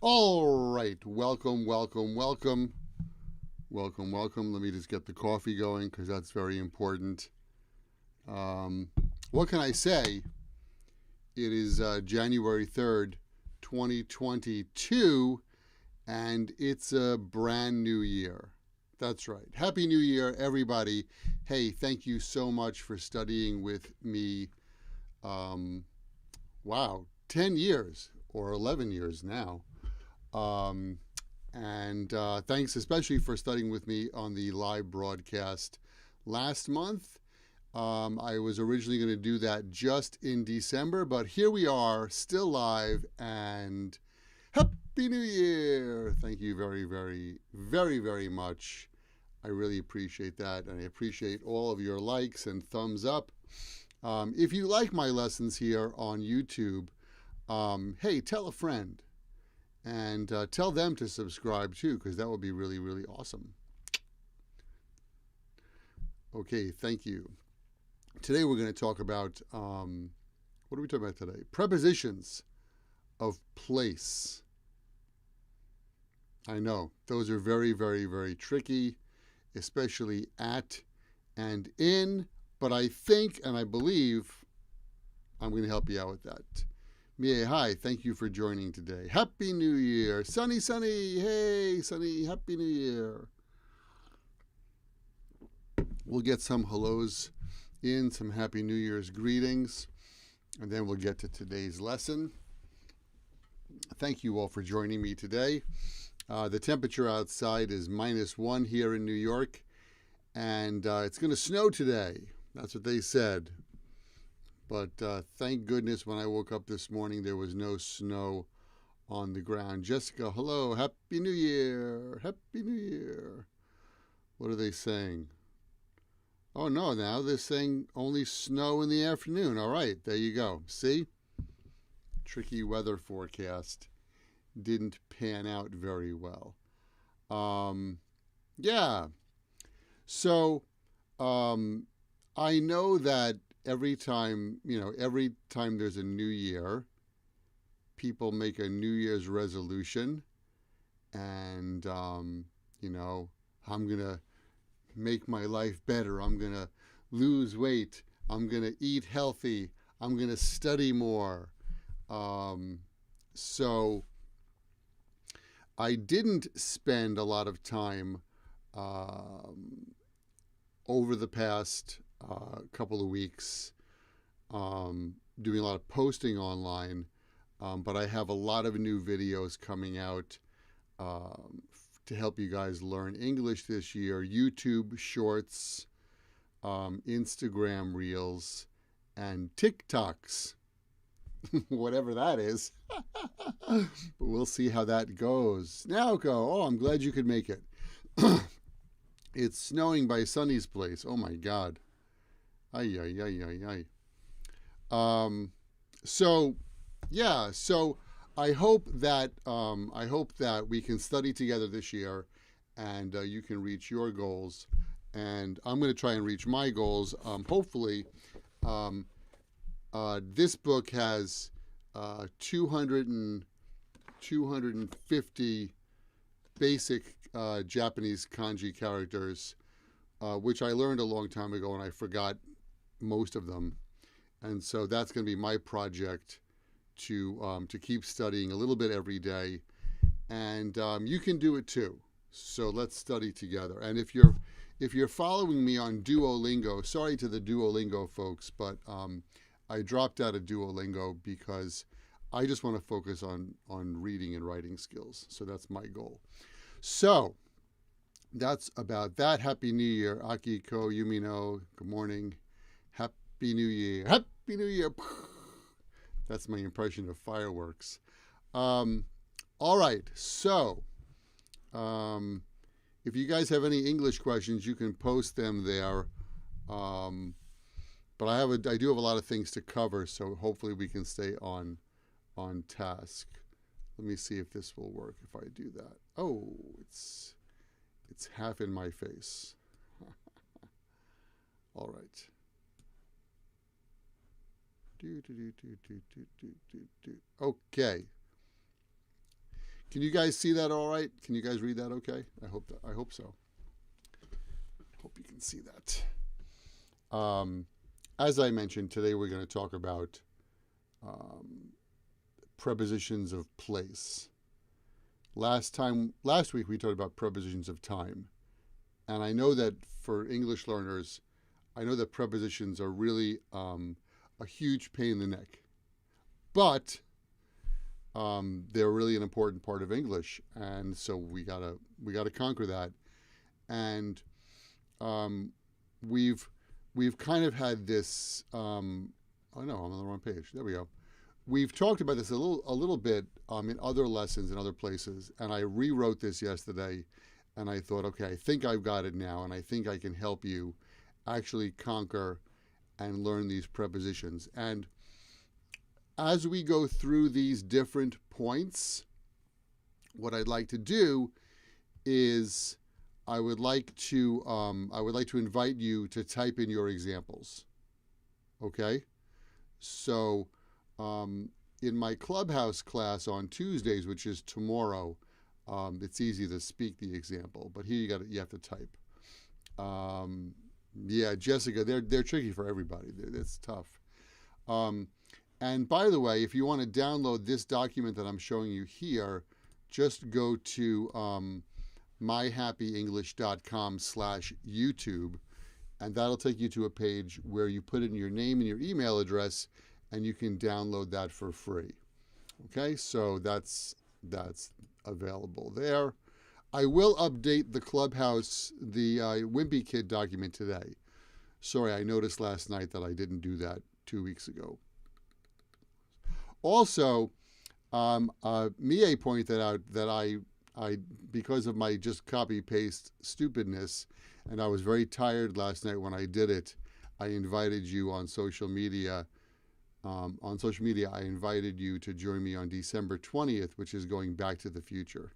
All right, welcome. Let me just get the coffee going because that's very important. What can I say? It is January 3rd, 2022, and it's a brand new year. That's right. Happy New Year, everybody. Hey, thank you so much for studying with me. Wow, 10 years or 11 years now. And thanks especially for studying with me on the live broadcast last month. I was originally going to do that just in December, but here we are, still live, and Happy New Year! Thank you very much. I really appreciate that, and I appreciate all of your likes and thumbs up. If you like my lessons here on YouTube, hey, tell a friend. And tell them to subscribe too, because that would be really awesome. Okay, thank you. Today we're going to talk about, what are we talking about today? Prepositions of place. I know, those are very very tricky, especially at and in, but I think and I believe I'm going to help you out with that. Mie, hi, thank you for joining today. Happy New Year. Sunny, hey, Sunny, Happy New Year. We'll get some hellos in, some Happy New Year's greetings, and then we'll get to today's lesson. Thank you all for joining me today. The temperature outside is -1 here in New York, and it's going to snow today. That's what they said. But thank goodness when I woke up this morning, there was no snow on the ground. Jessica, hello. Happy New Year. Happy New Year. What are they saying? Oh, no, now they're saying only snow in the afternoon. All right, there you go. See? Tricky weather forecast. Didn't pan out very well. Yeah. So, I know that every time there's a new year, people make a New Year's resolution, and I'm going to make my life better. I'm going to lose weight. I'm going to eat healthy. I'm going to study more. So I didn't spend a lot of time over the past couple of weeks doing a lot of posting online, but I have a lot of new videos coming out to help you guys learn English this year. YouTube Shorts, Instagram Reels, and TikToks. Whatever that is. But we'll see how that goes. Now go. Oh, I'm glad you could make it. It's snowing by Sunny's place. Oh my God. Ay. So I hope that we can study together this year, and you can reach your goals, and I'm going to try and reach my goals. Hopefully, this book has 250 basic Japanese kanji characters, which I learned a long time ago, and I forgot most of them. And so that's going to be my project to keep studying a little bit every day. And you can do it too. So let's study together. And if you're following me on Duolingo, sorry to the Duolingo folks, but I dropped out of Duolingo because I just want to focus on reading and writing skills. So that's my goal. So that's about that. Happy New Year, Akiko, Yumino. Good morning. Happy New Year. Happy New Year. That's my impression of fireworks. All right. So if you guys have any English questions, you can post them there. But I do have a lot of things to cover, so hopefully we can stay on task. Let me see if this will work if I do that. Oh, it's half in my face. All right. Okay. Can you guys see that all right? Can you guys read that okay? I hope so. Hope you can see that. As I mentioned, today we're going to talk about prepositions of place. Last week we talked about prepositions of time. And I know that for English learners, I know that prepositions are really a huge pain in the neck. But they're really an important part of English, and so we gotta conquer that. And we've kind of had this. Oh no, I'm on the wrong page. There we go. We've talked about this a little bit in other lessons in other places, and I rewrote this yesterday, and I thought, okay, I think I've got it now, and I think I can help you actually conquer and learn these prepositions. And as we go through these different points, what I'd like to do is I would like to invite you to type in your examples. Okay? So in my Clubhouse class on Tuesdays, which is tomorrow, it's easy to speak the example, but here you have to type. Yeah, Jessica, they're tricky for everybody. It's tough. And by the way, if you want to download this document that I'm showing you here, just go to myhappyenglish.com/YouTube, and that'll take you to a page where you put in your name and your email address, and you can download that for free. Okay, so that's available there. I will update the Clubhouse, the Wimpy Kid document today. Sorry, I noticed last night that I didn't do that 2 weeks ago. Also, Mie pointed out that I because of my just copy-paste stupidness, and I was very tired last night when I did it, I invited you on social media. I invited you to join me on December 20th, which is going back to the future.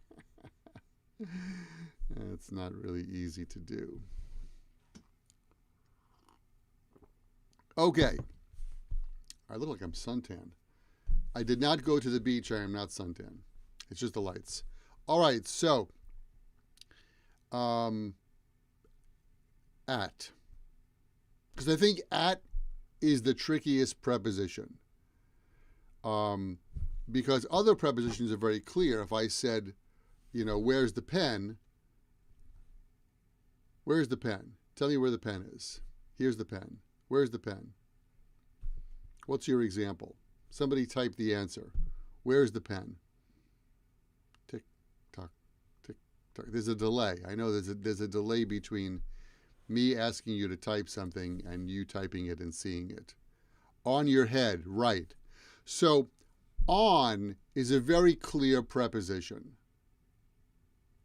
It's not really easy to do. Okay. I look like I'm suntanned. I did not go to the beach. I am not suntan. It's just the lights. All right, so at. Because I think at is the trickiest preposition. Because other prepositions are very clear. If I said, where's the pen? Where's the pen? Tell me where the pen is. Here's the pen. Where's the pen? What's your example? Somebody type the answer. Where's the pen? Tick, tock, tick, tock. There's a delay. I know there's a delay between me asking you to type something and you typing it and seeing it. On your head, right. So on is a very clear preposition,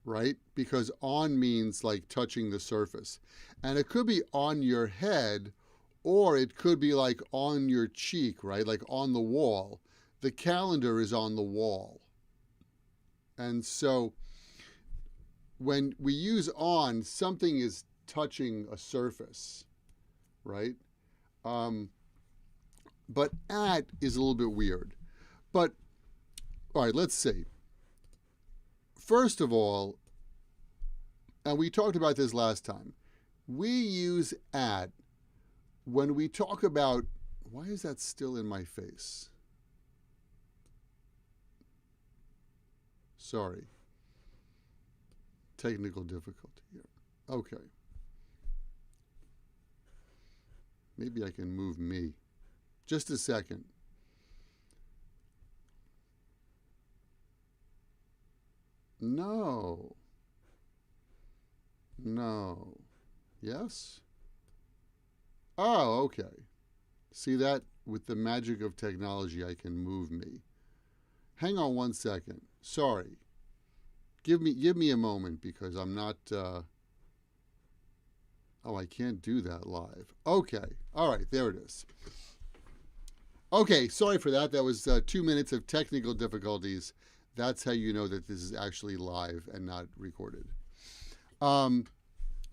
right? Because on means like touching the surface. And it could be on your head, or it could be like on your cheek, right? Like on the wall. The calendar is on the wall. And so when we use on, something is touching a surface, right? But at is a little bit weird. But, all right, let's see. First of all, and we talked about this last time, we use at when we talk about, why is that still in my face? Sorry. Technical difficulty here. Okay. Maybe I can move me. Just a second. No. No. Yes? Oh, okay. See that? With the magic of technology, I can move me. Hang on one second. Sorry. Give me a moment because I'm not... Oh, I can't do that live. Okay. All right. There it is. Okay. Sorry for that. That was 2 minutes of technical difficulties. That's how you know that this is actually live and not recorded. The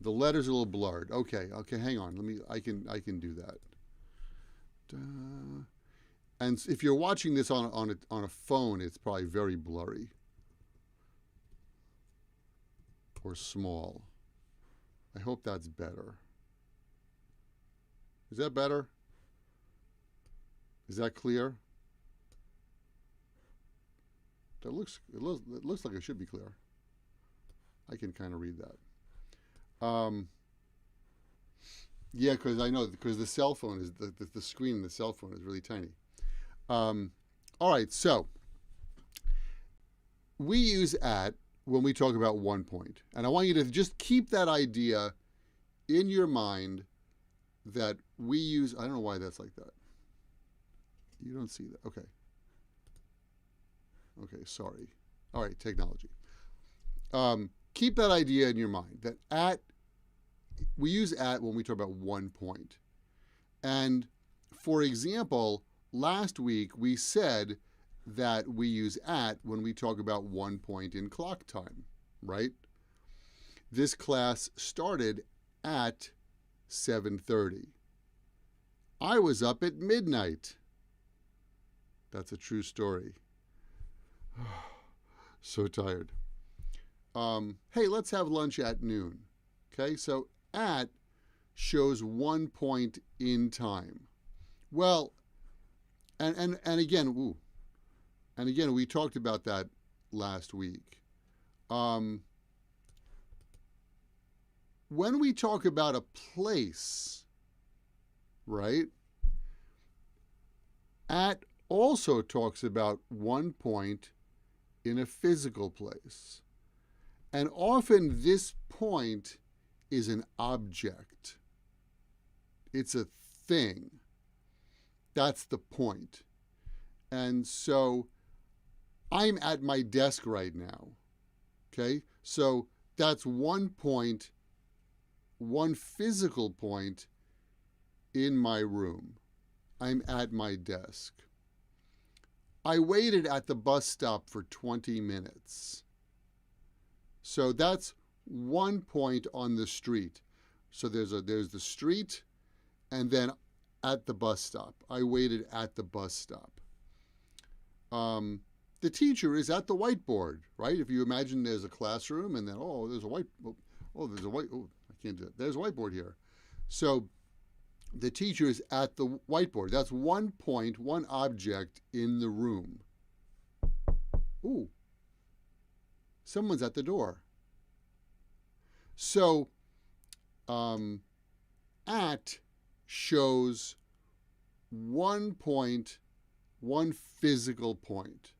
letters are a little blurred. Okay. Hang on. I can do that. And if you're watching this on a phone, it's probably very blurry. or small. I hope that's better. Is that better? Is that clear? It looks like it should be clear. I can kind of read that. Yeah, because I know, because the cell phone is, the screen in the cell phone is really tiny. All right, so we use at when we talk about 1 point. And I want you to just keep that idea in your mind that we use, I don't know why that's like that. You don't see that, okay. Okay, sorry. All right, technology. Keep that idea in your mind that we use at when we talk about 1 point. And for example, last week we said that we use at when we talk about 1 point in clock time, right? This class started at 7:30. I was up at midnight. That's a true story. So tired. Hey, let's have lunch at noon. Okay, so at shows 1 point in time. Well, and again, and again, we talked about that last week. When we talk about a place, right, at also talks about 1 point in a physical place. And often this point is an object. It's a thing. That's the point. And so I'm at my desk right now. Okay? So that's 1 point, one physical point in my room. I'm at my desk. I waited at the bus stop for 20 minutes. So that's 1 point on the street. So there's the street, and then at the bus stop. I waited at the bus stop. The teacher is at the whiteboard, right? If you imagine there's a classroom, and then there's I can't do that. There's a whiteboard here. So the teacher is at the whiteboard. That's 1 point, one object in the room. Ooh, someone's at the door. So at shows 1 point, one physical point.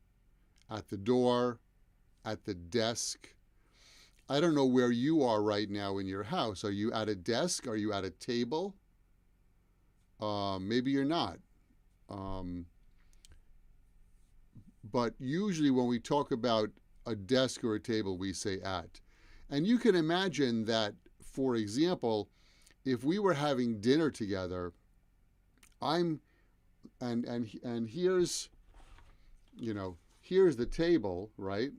At the door, at the desk. I don't know where you are right now in your house. Are you at a desk? Are you at a table? Maybe you're not. But usually when we talk about a desk or a table, we say at. And you can imagine that, for example, if we were having dinner together, and here's, here's the table, right?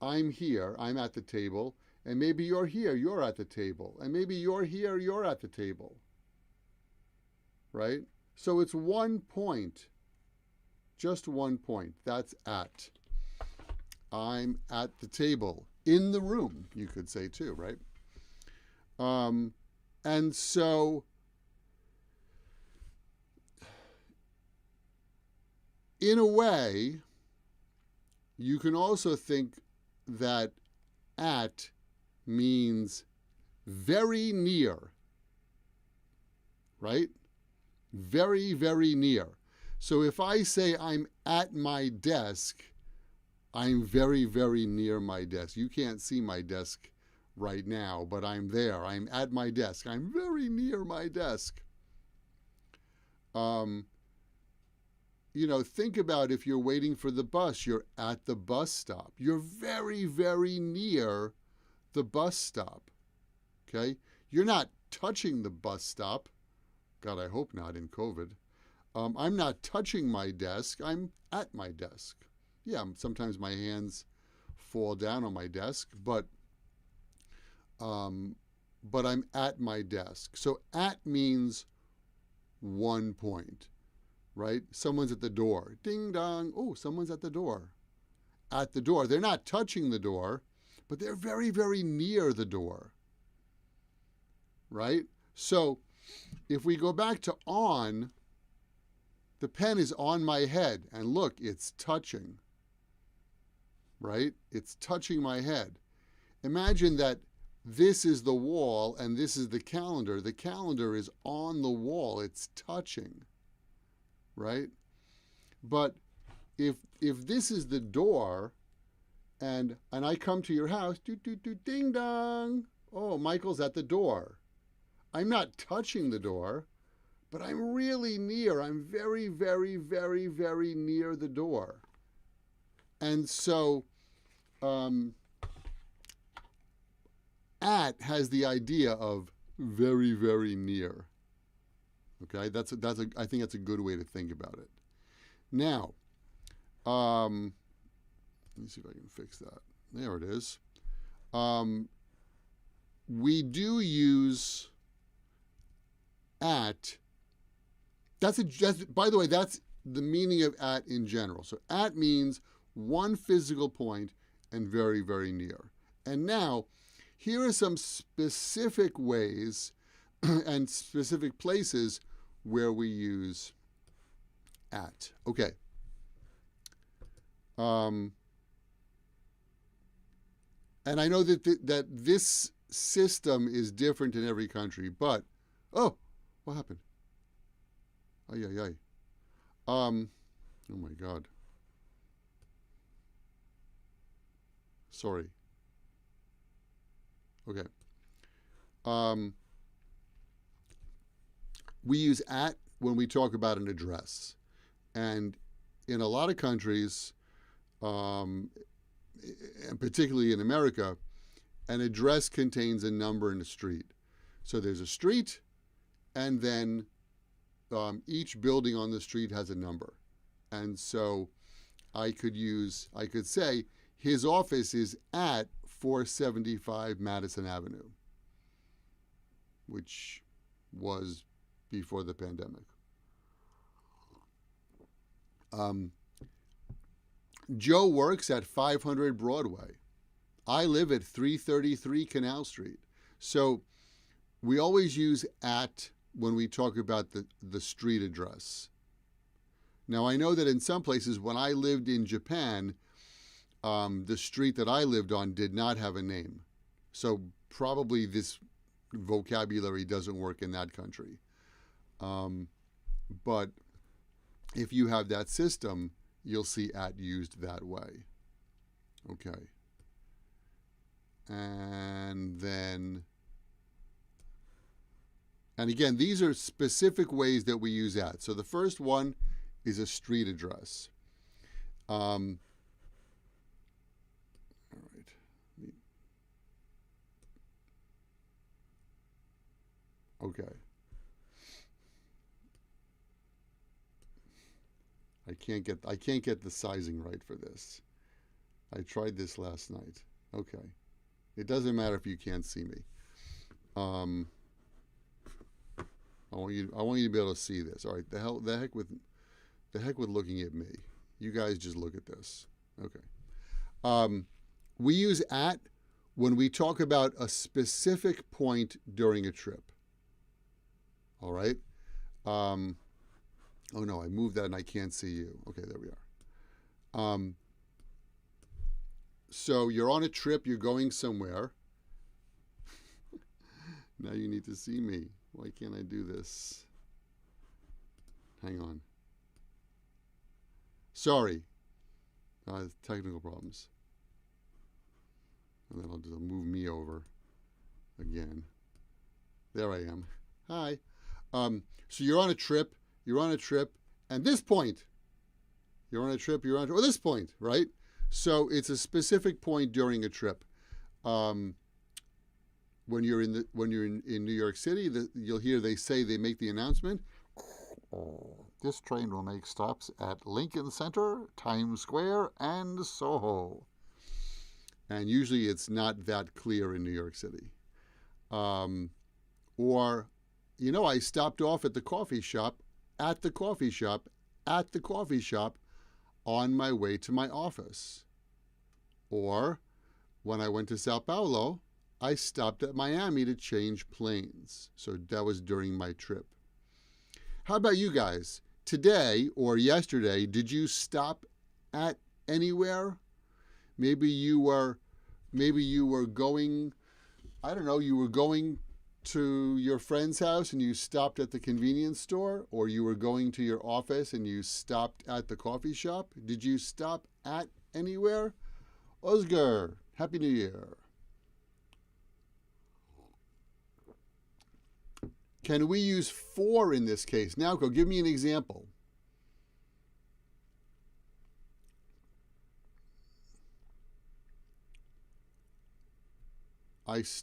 I'm here, I'm at the table, and maybe you're here, you're at the table, and maybe you're here, you're at the table. Right? So it's 1 point, just 1 point. That's at. I'm at the table, in the room, you could say too, right? And so, in a way, you can also think that at means very near, right? Very, very near. So if I say I'm at my desk, I'm very, very near my desk. You can't see my desk right now, but I'm there. I'm at my desk. I'm very near my desk. Think about if you're waiting for the bus, you're at the bus stop. You're very, very near the bus stop. Okay? You're not touching the bus stop. God, I hope not in COVID. I'm not touching my desk. I'm at my desk. Yeah, sometimes my hands fall down on my desk, but I'm at my desk. So at means 1 point, right? Someone's at the door. Ding dong. Oh, someone's at the door. At the door. They're not touching the door, but they're very, very near the door, right? So if we go back to on, the pen is on my head, and look, it's touching, right? It's touching my head. Imagine that this is the wall and this is the calendar. The calendar is on the wall. It's touching, right? But if this is the door and I come to your house, ding dong. Oh, Michael's at the door. I'm not touching the door, but I'm really near. I'm very, very, very, very near the door. And so at has the idea of very, very near. Okay, I think that's a good way to think about it. Now, let me see if I can fix that. There it is. We do use at. By the way, that's the meaning of at in general. So at means one physical point and very, very near. And now, here are some specific ways and specific places where we use at. Okay. And I know that this system is different in every country, but, oh, what happened? Ay, ay, ay. Oh my God. Sorry. Okay. We use at when we talk about an address. And in a lot of countries, and particularly in America, an address contains a number and a street. So there's a street, and then each building on the street has a number. And so I could say, his office is at 475 Madison Avenue, which was before the pandemic. Joe works at 500 Broadway. I live at 333 Canal Street. So we always use at when we talk about the street address. Now, I know that in some places, when I lived in Japan, the street that I lived on did not have a name. So probably this vocabulary doesn't work in that country. But if you have that system, you'll see at used that way. Okay. And again, these are specific ways that we use at. So the first one is a street address. All right. Okay. I can't get the sizing right for this. I tried this last night. Okay. It doesn't matter if you can't see me. I want you to be able to see this. All right. The heck with looking at me. You guys just look at this. Okay. We use at when we talk about a specific point during a trip. All right. Oh no, I moved that and I can't see you. Okay, there we are. So you're on a trip, you're going somewhere. Now you need to see me. Why can't I do this? Hang on. Sorry. Technical problems. And then I'll just move me over again. There I am. Hi. So you're on a trip, and this point. You're on a trip, or this point, right? So it's a specific point during a trip. When you're in New York City, you'll hear they make the announcement. This train will make stops at Lincoln Center, Times Square, and Soho. And usually it's not that clear in New York City. Or, I stopped off at the coffee shop, on my way to my office. Or When I went to Sao Paulo, I stopped at Miami to change planes. So that was during my trip. How about you guys? Today or yesterday, did you stop at anywhere? Maybe you were going, I don't know, you were going to your friend's house and you stopped at the convenience store, or you were going to your office and you stopped at the coffee shop. Did you stop at anywhere? Oscar, Happy New Year. Can we use for in this case? Naoko, give me an example.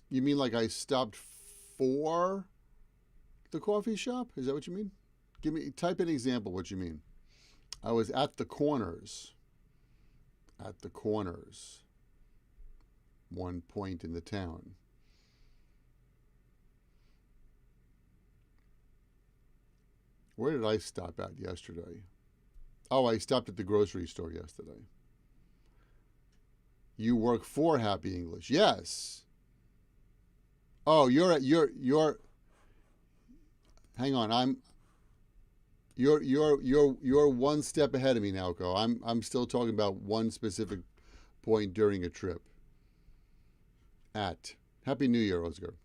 You mean like I stopped for the coffee shop? Is that what you mean? Type an example what you mean. I was at the corners. At the corners. One point in the town. Where did I stop at yesterday? Oh, I stopped at the grocery store yesterday. You work for Happy English. Yes. Oh, you're hang on. You're one step ahead of me, Naoko. I'm still talking about one specific point during a trip. At Happy New Year, Oscar.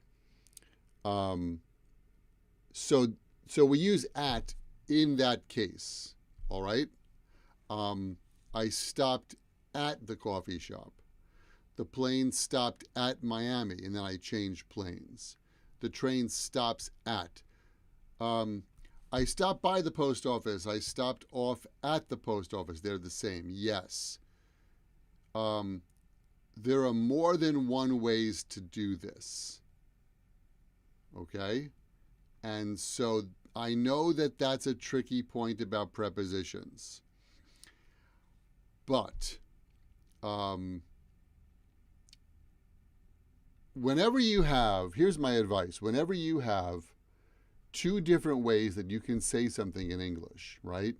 So we use at in that case. All right. I stopped at the coffee shop. The plane stopped at Miami, and then I changed planes. The train stops at. I stopped by the post office. I stopped off at the post office. They're the same. Yes. There are more than one ways to do this. Okay? And so I know that that's a tricky point about prepositions. But whenever you have, here's my advice, whenever you have two different ways that you can say something in English, right?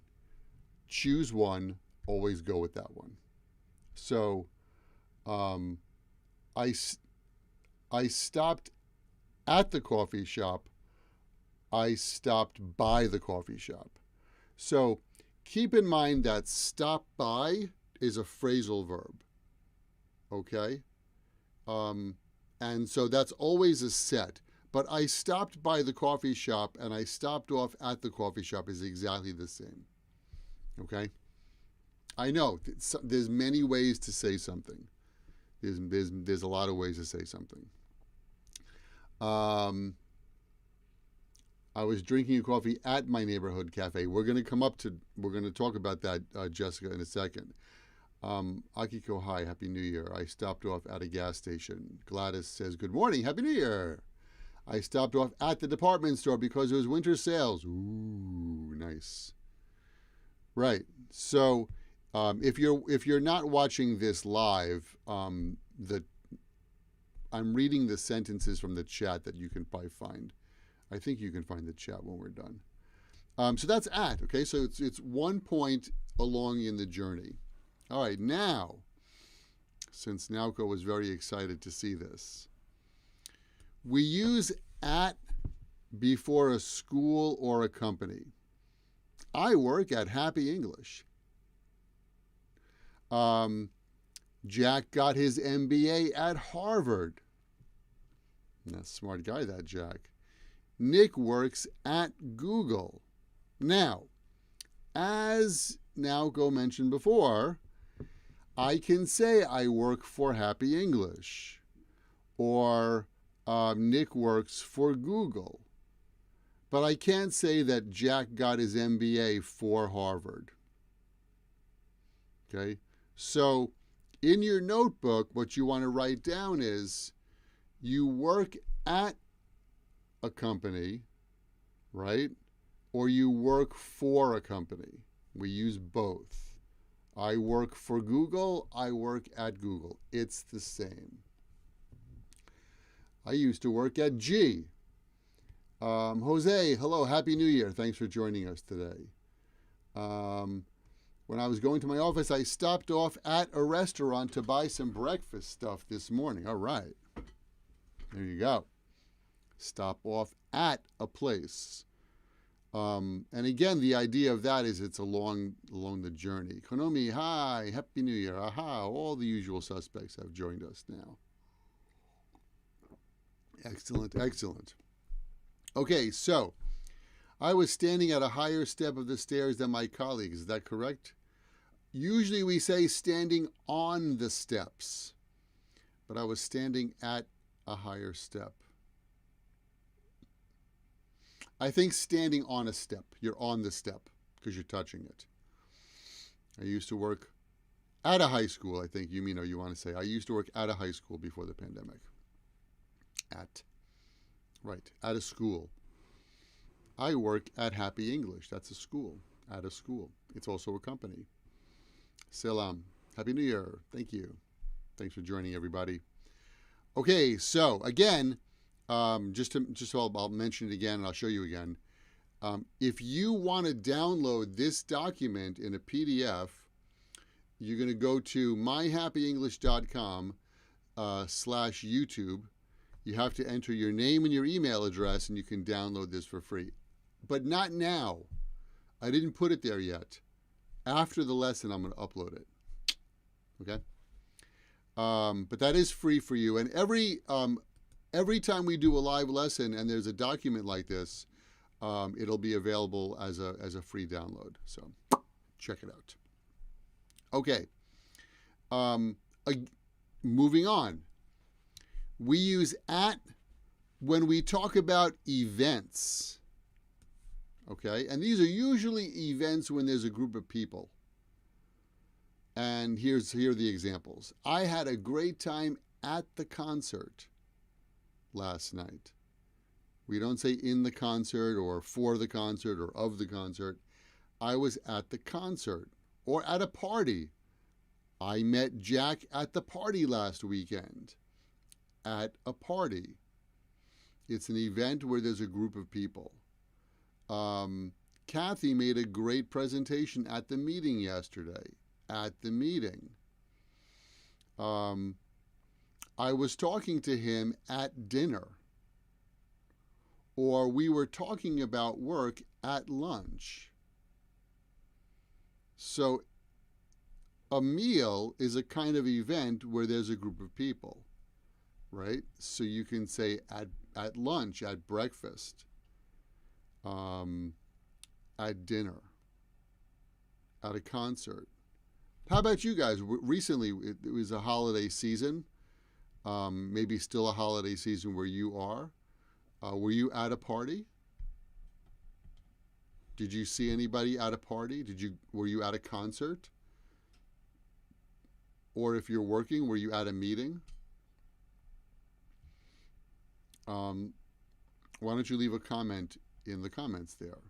Choose one, always go with that one. So I stopped at the coffee shop. I stopped by the coffee shop. So keep in mind that stop by is a phrasal verb. Okay? And so that's always a set. But I stopped by the coffee shop and I stopped off at the coffee shop is exactly the same. Okay? I know there's many ways to say something. There's a lot of ways to say something. I was drinking a coffee at my neighborhood cafe. We're going to talk about that, Jessica, in a second. Akiko, hi, Happy New Year. I stopped off at a gas station. Gladys says, good morning, Happy New Year. I stopped off at the department store because it was winter sales. Ooh, nice. Right. So if you're not watching this live, I'm reading the sentences from the chat that you can probably find. I think you can find the chat when we're done. So that's at, okay? So it's 1 point along in the journey. All right, now, since Naoko was very excited to see this, we use at before a school or a company. I work at Happy English. Jack got his MBA at Harvard. That's a smart guy, that Jack. Nick works at Google. Now, as Naoko mentioned before, I can say I work for Happy English, or Nick works for Google. But I can't say that Jack got his MBA for Harvard. Okay? So in your notebook, what you want to write down is you work at a company, right? Or you work for a company. We use both. I work for Google. I work at Google. It's the same. I used to work at G. Jose, hello, Happy New Year. Thanks for joining us today. When I was going to my office, I stopped off at a restaurant to buy some breakfast stuff this morning. All right. There you go. Stop off at a place. And again, the idea of that is it's along the journey. Konomi, hi, Happy New Year, aha, all the usual suspects have joined us now. Excellent, excellent. Okay, so I was standing at a higher step of the stairs than my colleagues. Is that correct? Usually we say standing on the steps, but I was standing at a higher step. I think standing on a step. You're on the step because you're touching it. I used to work at a high school, I think you want to say. I used to work at a high school before the pandemic. At a school. I work at Happy English. That's a school. At a school. It's also a company. Salam. Happy New Year. Thank you. Thanks for joining, everybody. Okay, so again, I'll mention it again and I'll show you again. If you want to download this document in a PDF, you're going to go to myhappyenglish.com/YouTube. You have to enter your name and your email address and you can download this for free. But not now. I didn't put it there yet. After the lesson, I'm going to upload it. Okay? But that is free for you. And every time we do a live lesson and there's a document like this, it'll be available as a free download. So check it out. Okay. Moving on. We use at when we talk about events. Okay? And these are usually events when there's a group of people. And here are the examples. I had a great time at the concert last night. We don't say in the concert or for the concert or of the concert. I was at the concert or at a party. I met Jack at the party last weekend. At a party. It's an event where there's a group of people. Kathy made a great presentation at the meeting yesterday. At the meeting. I was talking to him at dinner. Or we were talking about work at lunch. So a meal is a kind of event where there's a group of people, right? So you can say at lunch, at breakfast, at dinner, at a concert. How about you guys? Recently, it was a holiday season, maybe still a holiday season where you are. Were you at a party? Did you see anybody at a party? Were you at a concert? Or if you're working, were you at a meeting? Why don't you leave a comment in the comments there?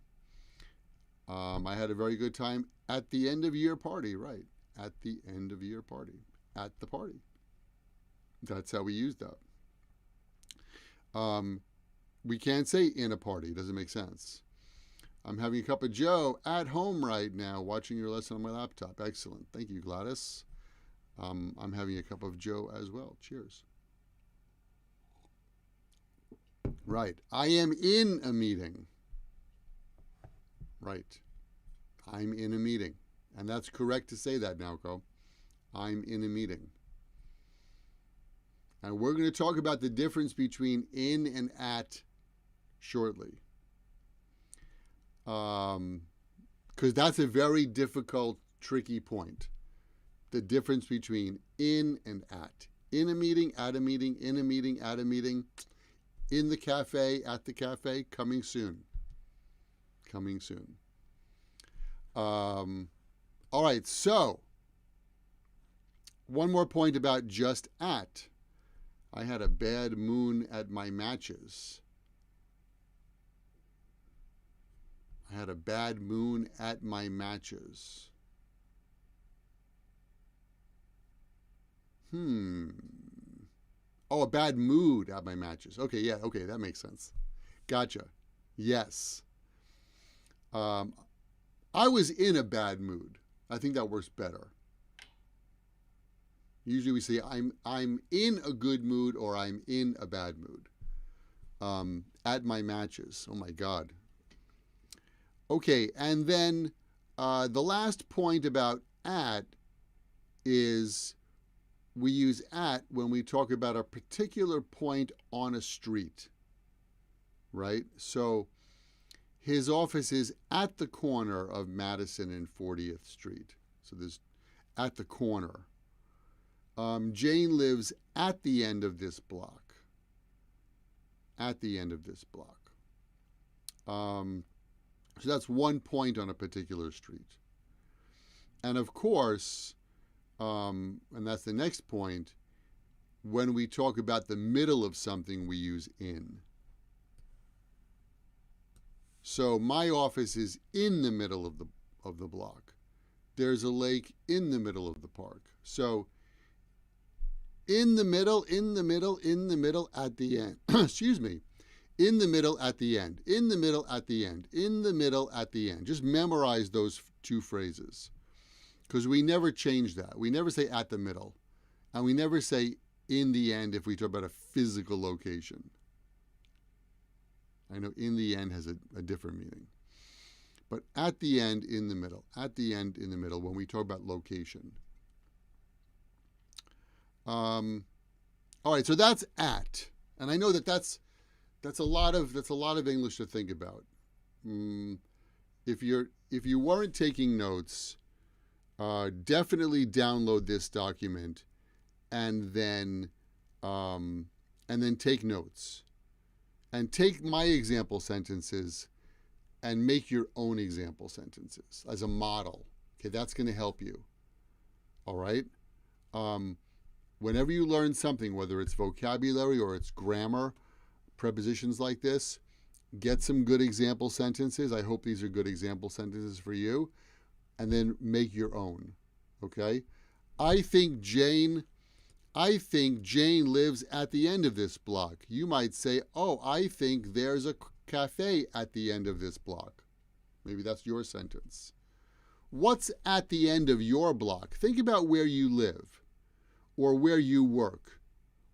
I had a very good time at the end of year party, right? At the end of year party. At the party. That's how we use that. We can't say in a party. It doesn't make sense. I'm having a cup of Joe at home right now, watching your lesson on my laptop. Excellent. Thank you, Gladys. I'm having a cup of Joe as well. Cheers. Right. I am in a meeting. Right. I'm in a meeting. And that's correct to say that, Naoko. I'm in a meeting. And we're going to talk about the difference between in and at shortly. Because that's a very difficult, tricky point. The difference between in and at. In a meeting, at a meeting, in a meeting, at a meeting. In the cafe, at the cafe, coming soon. Coming soon. All right, so one more point about just at. I had a bad moon at my matches. I had a bad moon at my matches. Oh, a bad mood at my matches. Okay, yeah, okay, that makes sense. Gotcha. Yes. I was in a bad mood. I think that works better. Usually we say I'm in a good mood or I'm in a bad mood. At my matches. Oh my God. Okay, and then the last point about at is we use at when we talk about a particular point on a street, right? So his office is at the corner of Madison and 40th Street. So there's at the corner. Jane lives at the end of this block. At the end of this block. So that's one point on a particular street. And of course, and that's the next point, when we talk about the middle of something, we use in. So my office is in the middle of the block. There's a lake in the middle of the park. So in the middle, in the middle, in the middle, at the end. Excuse me. In the middle, at the end. In the middle, at the end. In the middle, at the end. Just memorize those two phrases. Because we never change that. We never say at the middle. And we never say in the end if we talk about a physical location. I know in the end has a different meaning. But at the end, in the middle. At the end, in the middle, when we talk about location. All right, so that's at. And I know that's a lot of English to think about. If you weren't taking notes, definitely download this document and then take notes. And take my example sentences and make your own example sentences as a model. Okay, that's going to help you. All right? Whenever you learn something, whether it's vocabulary or it's grammar, prepositions like this, get some good example sentences. I hope these are good example sentences for you. And then make your own. Okay? I think Jane lives at the end of this block. You might say, oh, I think there's a cafe at the end of this block. Maybe that's your sentence. What's at the end of your block? Think about where you live or where you work.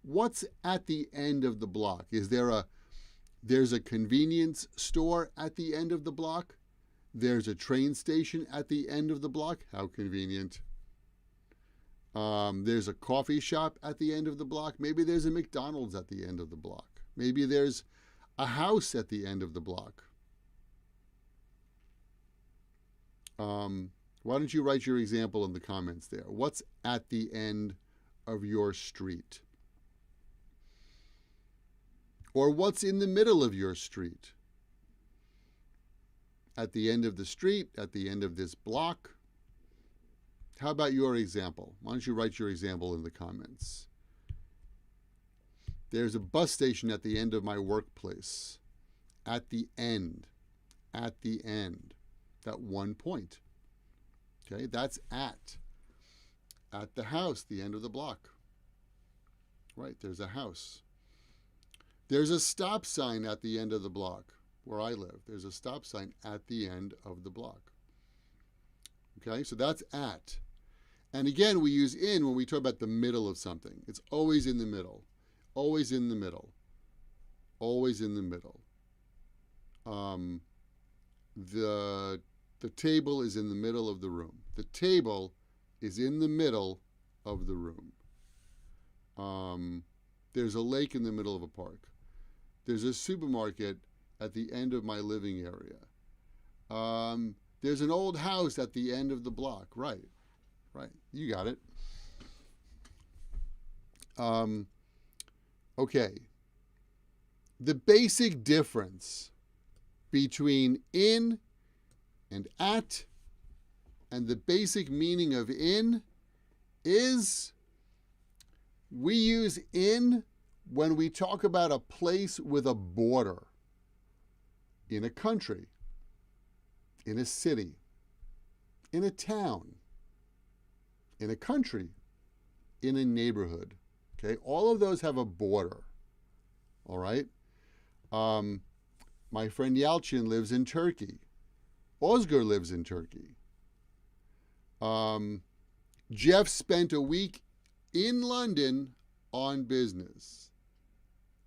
What's at the end of the block? There's a convenience store at the end of the block? There's a train station at the end of the block? How convenient. There's a coffee shop at the end of the block. Maybe there's a McDonald's at the end of the block. Maybe there's a house at the end of the block. Why don't you write your example in the comments there? What's at the end of your street? Or what's in the middle of your street? At the end of the street, at the end of this block. How about your example? Why don't you write your example in the comments? There's a bus station at the end of my workplace. At the end. At the end. That one point. Okay, that's at. At the house, the end of the block. Right, there's a house. There's a stop sign at the end of the block where I live. There's a stop sign at the end of the block. Okay, so that's at. And again, we use in when we talk about the middle of something. It's always in the middle. Always in the middle. Always in the middle. The table is in the middle of the room. The table is in the middle of the room. There's a lake in the middle of a park. There's a supermarket at the end of my living area. There's an old house at the end of the block. Right. Right. You got it. Okay. The basic difference between in and at and the basic meaning of in is we use in when we talk about a place with a border in a country, in a city, in a town, in a country, in a neighborhood. Okay, all of those have a border. All right. My friend Yalchin lives in Turkey. Oscar lives in Turkey. Jeff spent a week in London on business.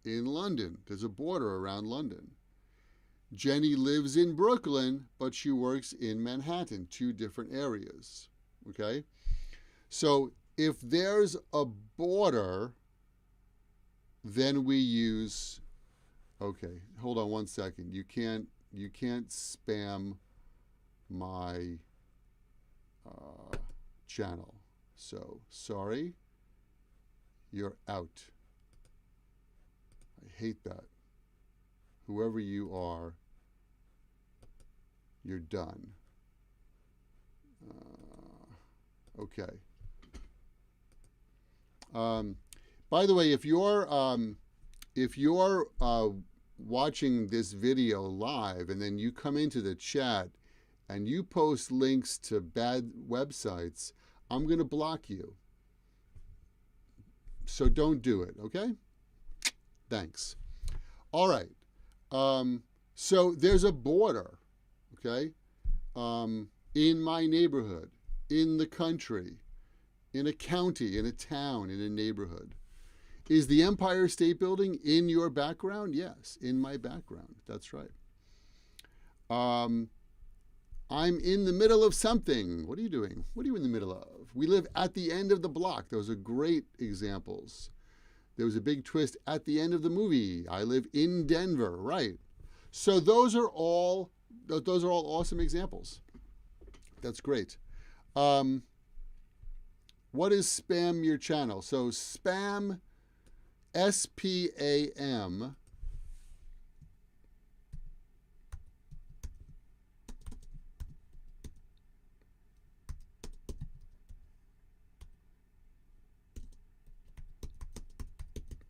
In London. There's a border around London. Jenny lives in Brooklyn, but she works in Manhattan, 2 different areas. Okay? So if there's a border, then we use, okay, hold on one second. You can't spam my channel. So sorry, you're out. I hate that. Whoever you are, you're done. Okay. By the way, if you're watching this video live and then you come into the chat and you post links to bad websites, I'm going to block you. So don't do it, okay? Thanks. All right. So there's a border, okay, in my neighborhood, in the country, in a county, in a town, in a neighborhood. Is the Empire State Building in your background? Yes, in my background. That's right. I'm in the middle of something. What are you doing? What are you in the middle of? We live at the end of the block. Those are great examples. There was a big twist at the end of the movie. I live in Denver, right? So those are all awesome examples. That's great. What is spam your channel? So spam, S-P-A-M,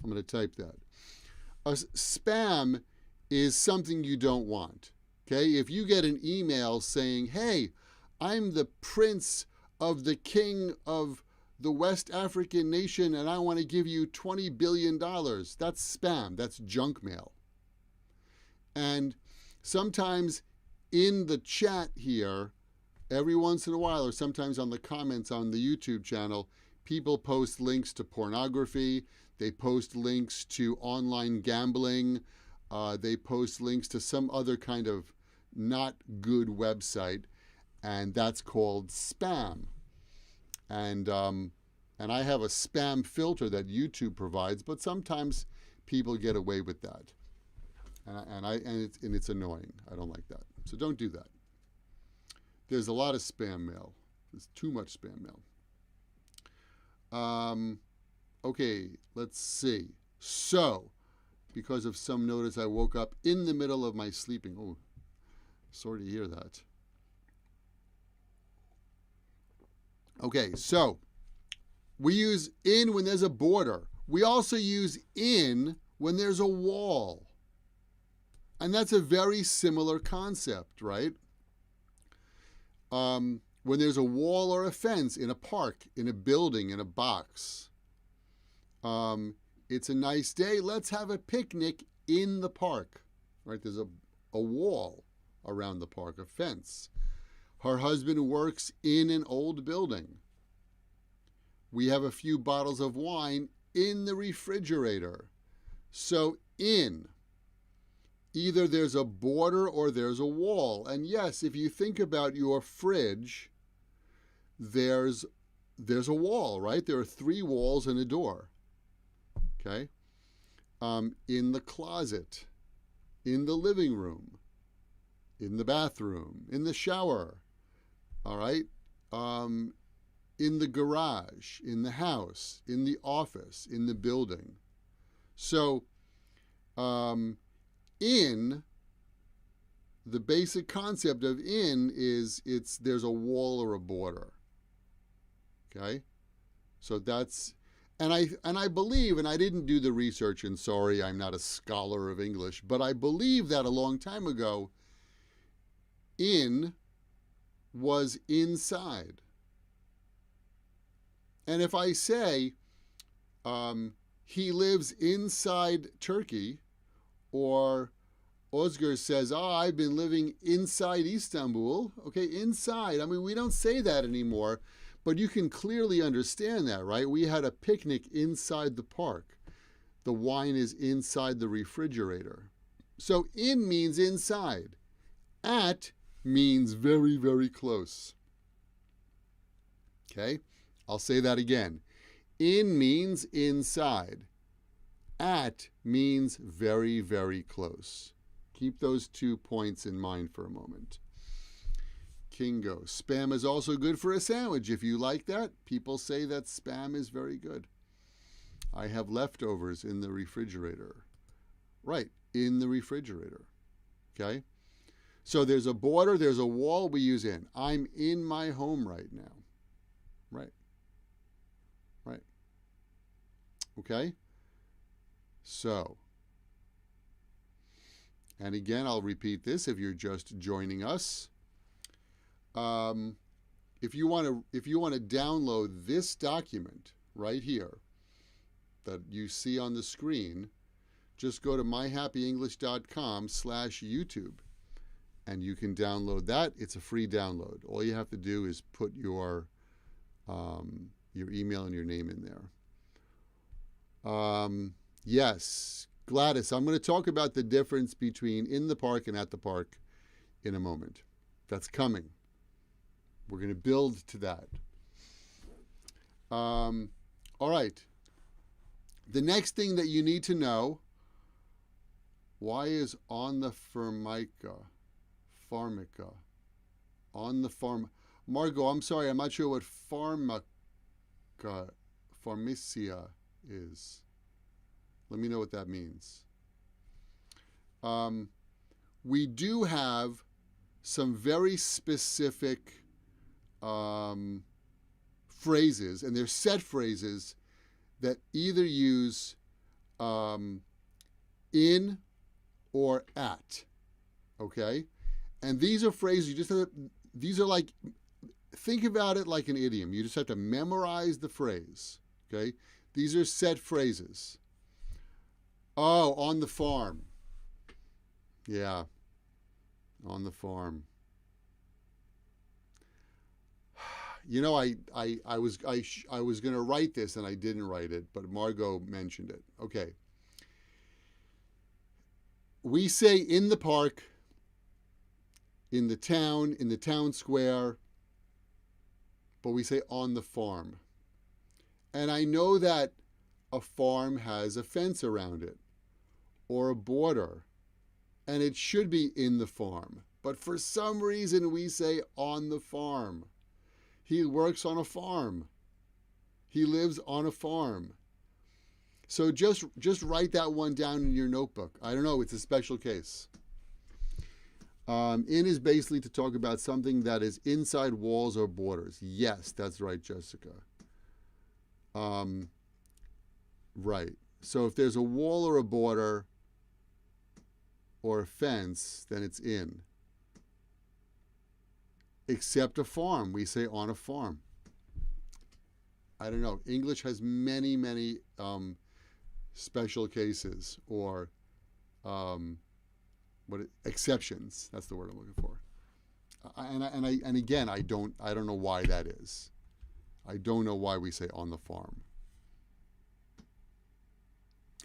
I'm going to type that. Spam is something you don't want. Okay? If you get an email saying, hey, I'm the prince of the king of the West African nation and I want to give you $20 billion, that's spam. That's junk mail. And sometimes in the chat here, every once in a while, or sometimes on the comments on the YouTube channel, people post links to pornography. They post links to online gambling. They post links to some other kind of not good website, and that's called spam. And I have a spam filter that YouTube provides, but sometimes people get away with that, and it's annoying. I don't like that. So don't do that. There's a lot of spam mail. There's too much spam mail. Okay, let's see. So, because of some notice, I woke up in the middle of my sleeping. Oh, sorry to hear that. Okay, so we use in when there's a border. We also use in when there's a wall. And that's a very similar concept, right? When there's a wall or a fence in a park, in a building, in a box. It's a nice day. Let's have a picnic in the park. Right? There's a wall around the park, a fence. Her husband works in an old building. We have a few bottles of wine in the refrigerator. So in, either there's a border or there's a wall. And yes, if you think about your fridge, there's a wall, right? There are 3 walls and a door. Okay? In the closet, in the living room, in the bathroom, in the shower, all right? In the garage, in the house, in the office, in the building. So, in, the basic concept of in is there's a wall or a border. Okay? So that's, and I believe, and I didn't do the research, and sorry, I'm not a scholar of English, but I believe that a long time ago, in was inside. And if I say, he lives inside Turkey, or Oscar says, oh, I've been living inside Istanbul. Okay, inside. I mean, we don't say that anymore, but you can clearly understand that, right? We had a picnic inside the park. The wine is inside the refrigerator. So in means inside. At means very, very close. Okay, I'll say that again. In means inside. At means very, very close. Keep those 2 points in mind for a moment. Kingo. Spam is also good for a sandwich. If you like that, people say that spam is very good. I have leftovers in the refrigerator. Right, in the refrigerator. Okay? So there's a border, there's a wall, we use in. I'm in my home right now. Right. Right. Okay? So, and again, I'll repeat this if you're just joining us. If you want to download this document right here that you see on the screen, just go to myhappyenglish.com/YouTube and you can download that. It's a free download. All you have to do is put your email and your name in there. Yes, Gladys, I'm going to talk about the difference between in the park and at the park in a moment. That's coming. We're going to build to that. All right. The next thing that you need to know, why is on the Formica? On the farm. Margot, I'm sorry, I'm not sure what Formicia is. Let me know what that means. We do have some very specific phrases, and they're set phrases that either use in or at, okay? And these are phrases you just have to, these are like, think about it like an idiom. You just have to memorize the phrase, okay? These are set phrases. Oh, on the farm. Yeah, on the farm. You know, I was going to write this and I didn't write it, but Margot mentioned it. Okay. We say in the park, in the town square, but we say on the farm. And I know that a farm has a fence around it or a border, and it should be in the farm. But for some reason we say on the farm. He works on a farm. He lives on a farm. So just write that one down in your notebook. I don't know, it's a special case. In is basically to talk about something that is inside walls or borders. Yes, that's right, Jessica. Right. So if there's a wall or a border or a fence, then it's in. Except a farm. We say on a farm. I don't know. English has many, many special cases or exceptions. That's the word I'm looking for. And again, I don't know why that is. I don't know why we say on the farm.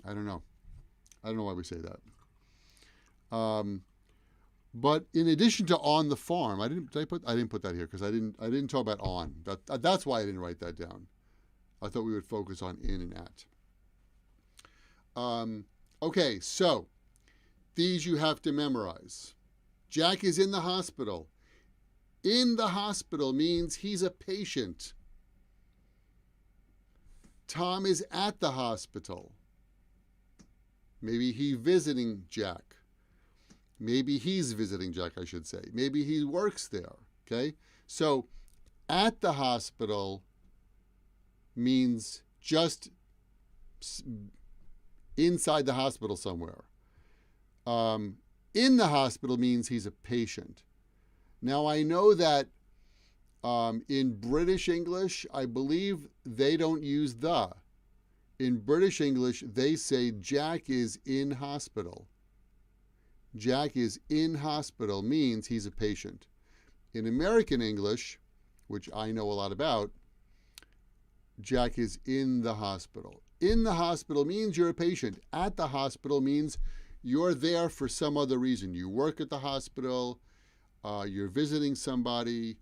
I don't know. I don't know why we say that. But in addition to on the farm, I didn't put that here because I didn't talk about on. That's why I didn't write that down. I thought we would focus on in and at. Okay, so these you have to memorize. Jack is in the hospital. In the hospital means he's a patient. Tom is at the hospital. Maybe he's visiting Jack. Maybe he's visiting Jack, I should say. Maybe he works there, okay? So at the hospital means just inside the hospital somewhere. In the hospital means he's a patient. Now, I know that in British English, I believe they don't use the. In British English, they say Jack is in hospital. Jack is in hospital means he's a patient. In American English, which I know a lot about, Jack is in the hospital. In the hospital means you're a patient. At the hospital means you're there for some other reason. You work at the hospital, you're visiting somebody,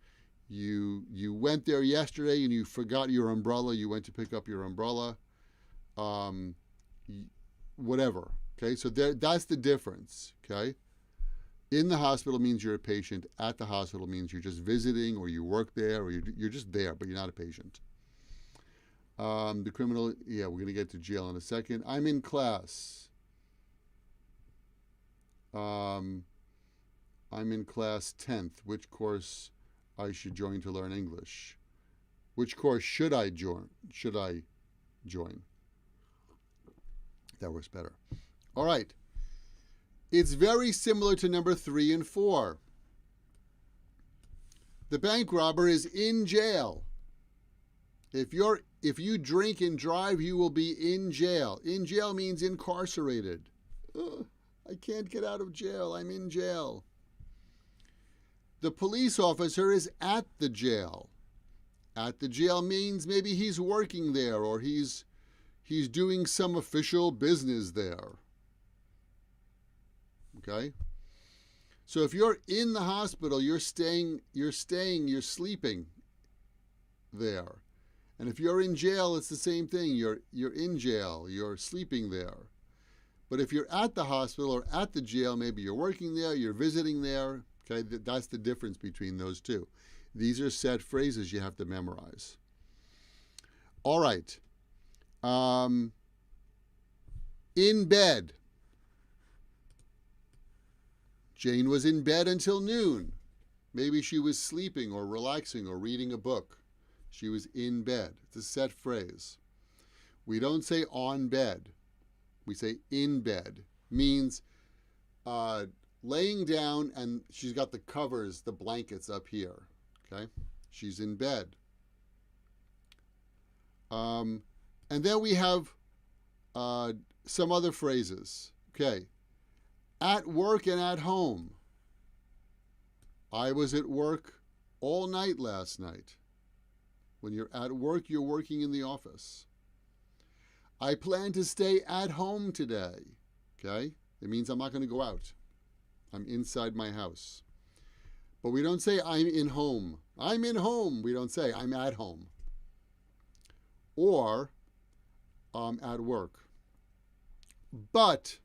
you went there yesterday and you forgot your umbrella, you went to pick up your umbrella, whatever. Okay, so that's the difference. Okay, in the hospital means you're a patient. At the hospital means you're just visiting, or you work there, or you're just there, but you're not a patient. The criminal, yeah, we're going to get to jail in a second. I'm in class. I'm in class 10th. Which course I should join to learn English? Which course should I join? That works better. All right. It's very similar to number 3 and 4. The bank robber is in jail. If you drink and drive, you will be in jail. In jail means incarcerated. Ugh, I can't get out of jail. I'm in jail. The police officer is at the jail. At the jail means maybe he's working there, or he's doing some official business there. Okay? So if you're in the hospital, you're sleeping there. And if you're in jail, it's the same thing. You're in jail. You're sleeping there. But if you're at the hospital or at the jail, maybe you're working there, you're visiting there. Okay, that's the difference between those two. These are set phrases you have to memorize. All right. In bed. Jane was in bed until noon. Maybe she was sleeping or relaxing or reading a book. She was in bed. It's a set phrase. We don't say on bed. We say in bed. Means laying down, and she's got the covers, the blankets up here. Okay? She's in bed. And then we have some other phrases. Okay. At work and at home. I was at work all night last night. When you're at work, you're working in the office. I plan to stay at home today. Okay? It means I'm not going to go out. I'm inside my house. But we don't say I'm in home. I'm in home. We don't say I'm at home. Or I'm at work. But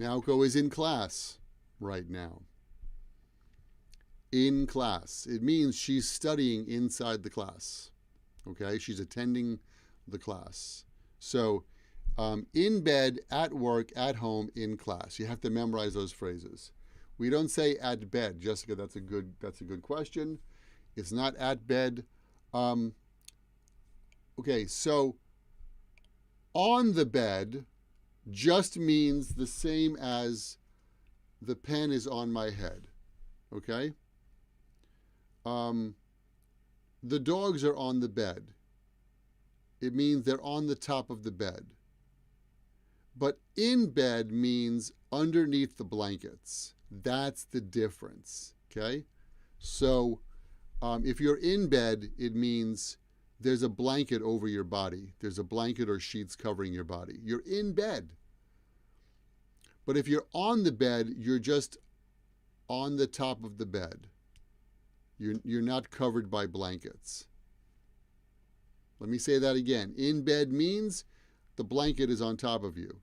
Naoko is in class right now. In class. It means she's studying inside the class. Okay? She's attending the class. So, in bed, at work, at home, in class. You have to memorize those phrases. We don't say at bed. Jessica, that's a good question. It's not at bed. Okay, so on the bed just means the same as the pen is on my head. Okay? The dogs are on the bed. It means they're on the top of the bed. But in bed means underneath the blankets. That's the difference. Okay? So if you're in bed, it means there's a blanket over your body. There's a blanket or sheets covering your body. You're in bed. But if you're on the bed, you're just on the top of the bed. You're not covered by blankets. Let me say that again. In bed means the blanket is on top of you.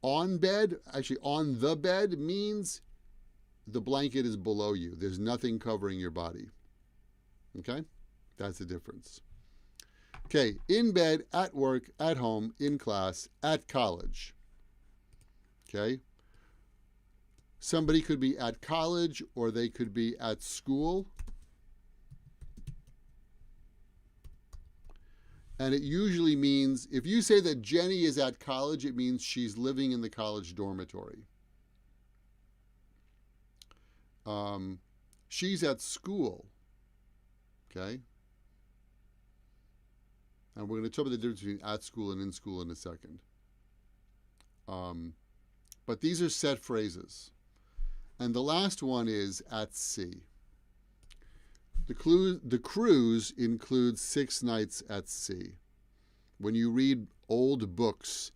On bed, actually on the bed, means the blanket is below you. There's nothing covering your body. Okay? That's the difference. Okay, in bed, at work, at home, in class, at college. Okay? Somebody could be at college or they could be at school. And it usually means, if you say that Jenny is at college, it means she's living in the college dormitory. She's at school. Okay? And we're going to talk about the difference between at school and in school in a second. But these are set phrases. And the last one is at sea. The cruise includes 6 nights at sea. When you read old books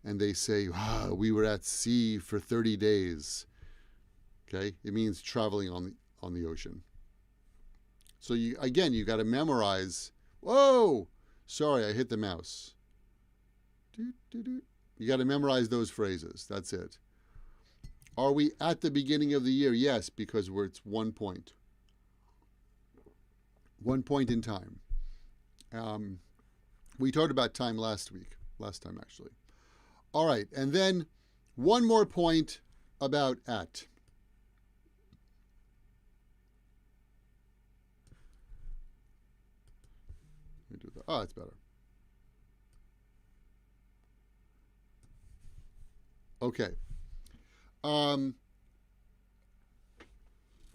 and they say, we were at sea for 30 days, okay, it means traveling on the ocean. So you got to memorize. Whoa, sorry, I hit the mouse. You got to memorize those phrases. That's it. Are we at the beginning of the year? Yes, because it's 1 point. 1 point in time. We talked about time last time actually. All right, and then one more point about at. Let me do that. Oh, it's better. Okay.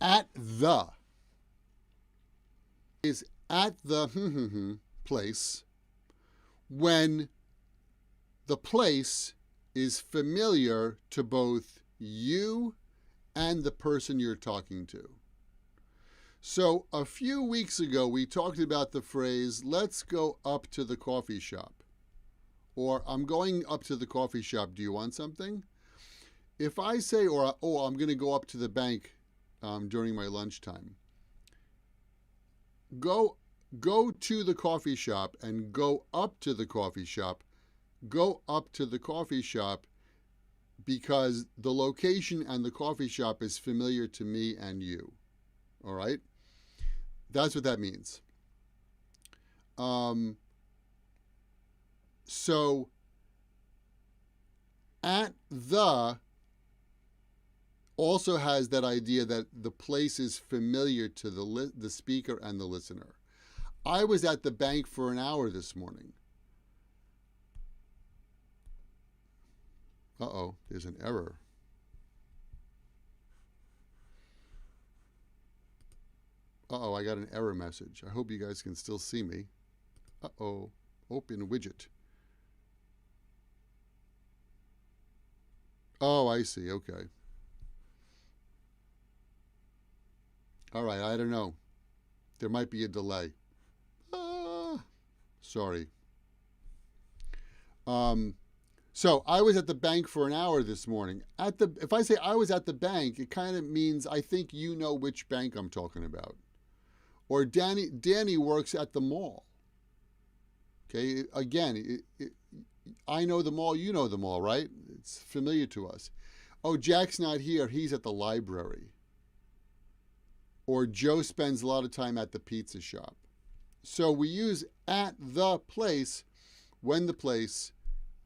At the is at the place when the place is familiar to both you and the person you're talking to. So a few weeks ago, we talked about the phrase, let's go up to the coffee shop. Or I'm going up to the coffee shop, do you want something? If I say, I'm going to go up to the bank during my lunchtime, go to the coffee shop and go up to the coffee shop. Go up to the coffee shop because the location and the coffee shop is familiar to me and you. All right? That's what that means. So, at the also has that idea that the place is familiar to the speaker and the listener. I was at the bank for an hour this morning. Uh-oh, there's an error. Uh-oh, I got an error message. I hope you guys can still see me. Uh-oh, open widget. Oh, I see, okay. All right, I don't know. There might be a delay. Sorry. So I was at the bank for an hour this morning. If I say I was at the bank, it kind of means I think you know which bank I'm talking about. Or Danny works at the mall. Okay, again, I know the mall, you know the mall, right? It's familiar to us. Oh, Jack's not here, he's at the library. Or Joe spends a lot of time at the pizza shop. So we use at the place when the place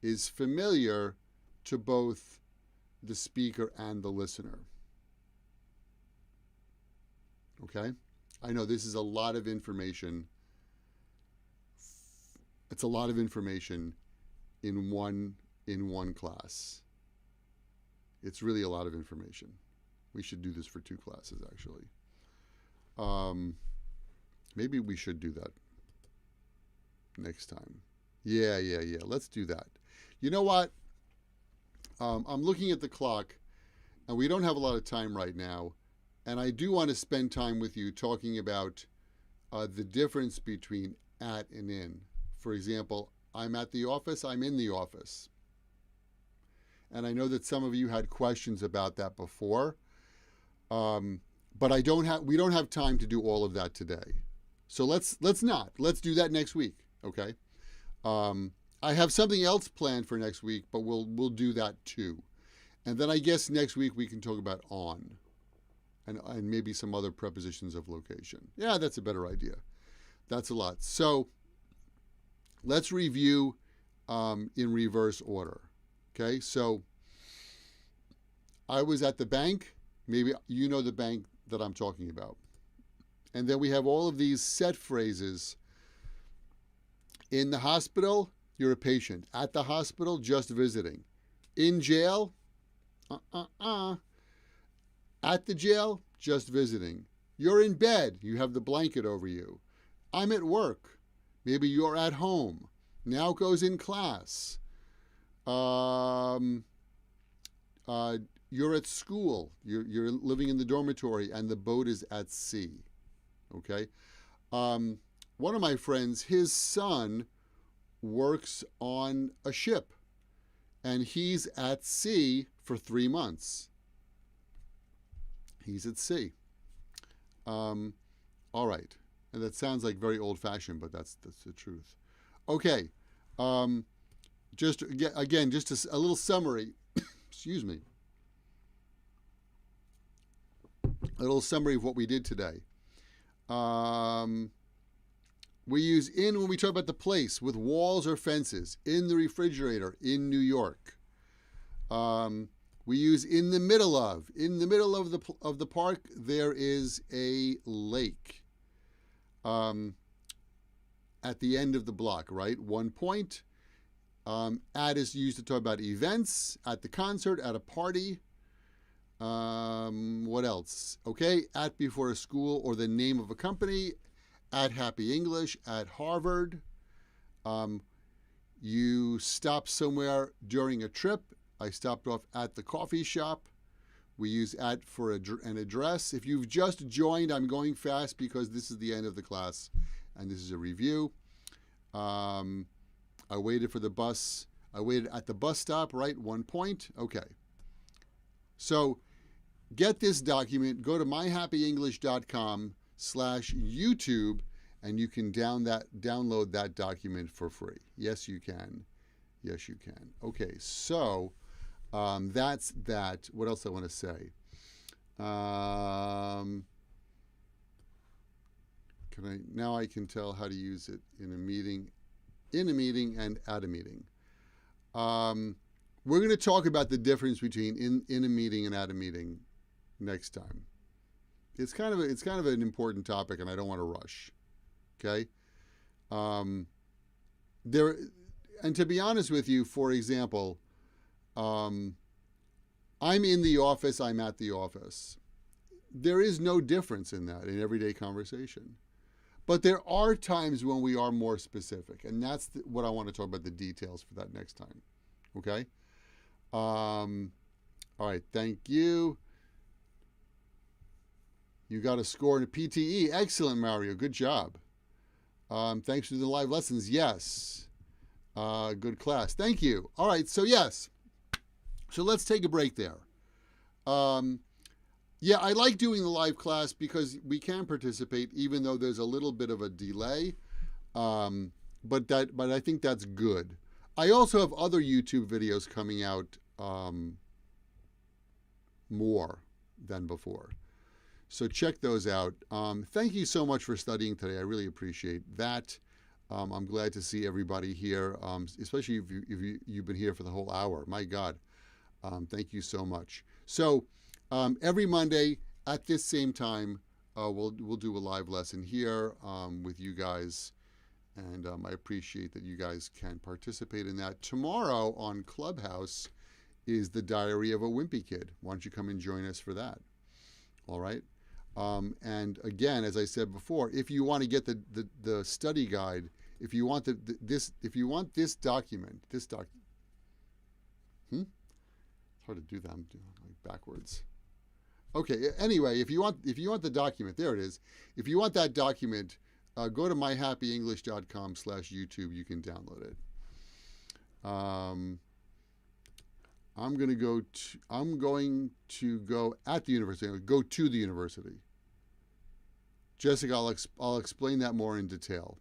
is familiar to both the speaker and the listener. Okay? I know this is a lot of information. It's a lot of information in one class. It's really a lot of information. We should do this for 2 classes, actually. Maybe we should do that next time. Yeah. Let's do that. You know what? I'm looking at the clock, and we don't have a lot of time right now. And I do want to spend time with you talking about the difference between at and in. For example, I'm at the office, I'm in the office. And I know that some of you had questions about that before. But we don't have time to do all of that today. So let's do that next week, okay? I have something else planned for next week, but we'll do that too. And then I guess next week we can talk about on and maybe some other prepositions of location. Yeah, that's a better idea. That's a lot. So let's review in reverse order, okay? So I was at the bank. Maybe you know the bank that I'm talking about. And then we have all of these set phrases. In the hospital, you're a patient. At the hospital, just visiting. In jail, At the jail, just visiting. You're in bed, you have the blanket over you. I'm at work. Maybe you're at home. Now goes in class. Um, you're at school. You're living in the dormitory, and the boat is at sea. Okay. One of my friends, his son works on a ship, and he's at sea for 3 months. He's at sea. All right. And that sounds like very old-fashioned, but that's the truth. Okay. Just again, just a little summary. Excuse me. A little summary of what we did today. We use in when we talk about the place with walls or fences, in the refrigerator, in New York. We use in the middle of. In the middle of the park, there is a lake. At the end of the block, right? 1 point. At is used to talk about events, at the concert, at a party. What else? Okay, at before a school or the name of a company. At Happy English, at Harvard. You stop somewhere during a trip. I stopped off at the coffee shop. We use at for an address. If you've just joined, I'm going fast because this is the end of the class and this is a review. I waited for the bus. I waited at the bus stop, right? 1 point. Okay. So get this document. Go to myhappyenglish.com/YouTube and you can download that document for free. Yes, you can. Yes, you can. Okay, so that's that. What else I want to say? Now I can tell how to use it in a meeting and at a meeting. We're going to talk about the difference between in a meeting and at a meeting next time. It's kind of an important topic, and I don't want to rush. Okay. And to be honest with you, for example, I'm in the office. I'm at the office. There is no difference in that in everyday conversation. But there are times when we are more specific, and that's what I want to talk about, the details for that next time. Okay? All right, thank you. You got a score in a PTE. Excellent, Mario. Good job. Thanks for the live lessons. Yes. Good class. Thank you. All right, so yes. So let's take a break there. Yeah, I like doing the live class because we can participate even though there's a little bit of a delay. But I think that's good. I also have other YouTube videos coming out more than before. So check those out. Thank you so much for studying today. I really appreciate that. I'm glad to see everybody here, especially if you've been here for the whole hour. My God. Thank you so much. So every Monday at this same time, we'll do a live lesson here with you guys. And I appreciate that you guys can participate in that. Tomorrow on Clubhouse is the Diary of a Wimpy Kid. Why don't you come and join us for that? All right. And again, as I said before, if you want to get the study guide, if you want this document, it's hard to do that. I'm doing like backwards. Okay. Anyway, if you want the document, there it is. If you want that document, go to myhappyenglish.com/YouTube. You can download it. I'm going to go at the university. Go to the university. Jessica, I'll explain that more in detail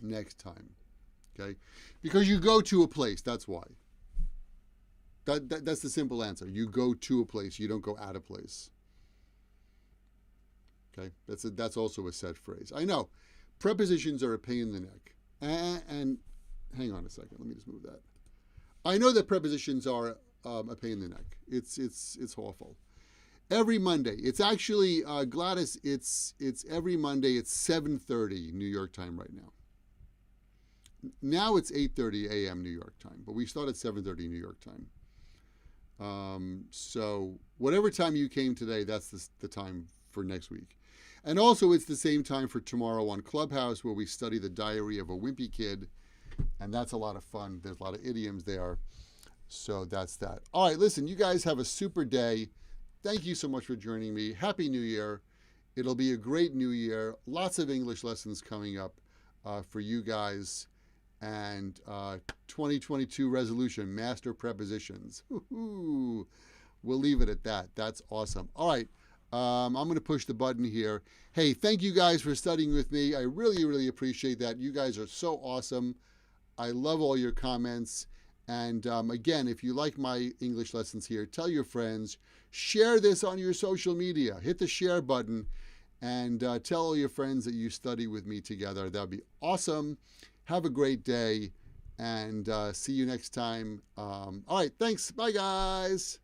next time. Okay? Because you go to a place, that's why. That's the simple answer. You go to a place, you don't go at a place. Okay? That's also a set phrase. I know. Prepositions are a pain in the neck. And hang on a second, let me just move that. I know that prepositions are a pain in the neck. It's awful. Every Monday. It's actually Gladys. It's every Monday. It's 7:30 New York time right now. Now it's 8:30 a.m. New York time, but we start at 7:30 New York time. So whatever time you came today, that's the time for next week. And also, it's the same time for tomorrow on Clubhouse, where we study the Diary of a Wimpy Kid. And that's a lot of fun. There's a lot of idioms there. So that's that. All right, listen, you guys have a super day. Thank you so much for joining me. Happy New Year. It'll be a great new year. Lots of English lessons coming up for you guys. And 2022 resolution, master prepositions. Woo-hoo. We'll leave it at that. That's awesome. All right. I'm going to push the button here. Hey, thank you guys for studying with me. I really, really appreciate that. You guys are so awesome. I love all your comments. And again, if you like my English lessons here, tell your friends. Share this on your social media. Hit the share button and tell all your friends that you study with me together. That would be awesome. Have a great day and see you next time. All right, thanks. Bye, guys.